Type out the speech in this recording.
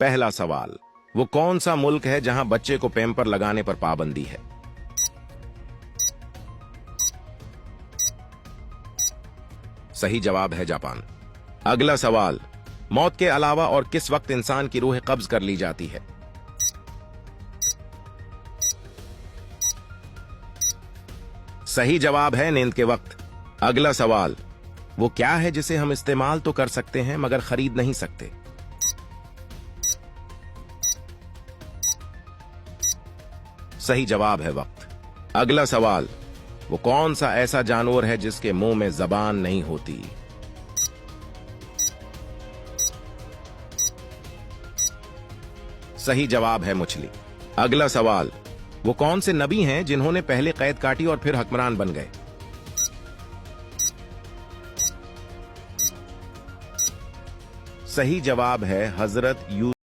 पहला सवाल, वो कौन सा मुल्क है जहां बच्चे को पैम्पर लगाने पर पाबंदी है? सही जवाब है जापान। अगला सवाल, मौत के अलावा और किस वक्त इंसान की रूह कब्ज कर ली जाती है? सही जवाब है नींद के वक्त। अगला सवाल, वो क्या है जिसे हम इस्तेमाल तो कर सकते हैं मगर खरीद नहीं सकते? सही जवाब है वक्त। अगला सवाल, वो कौन सा ऐसा जानवर है जिसके मुंह में जबान नहीं होती? सही जवाब है मछली। अगला सवाल, वो कौन से नबी हैं जिन्होंने पहले कैद काटी और फिर हुक्मरान बन गए? सही जवाब है हजरत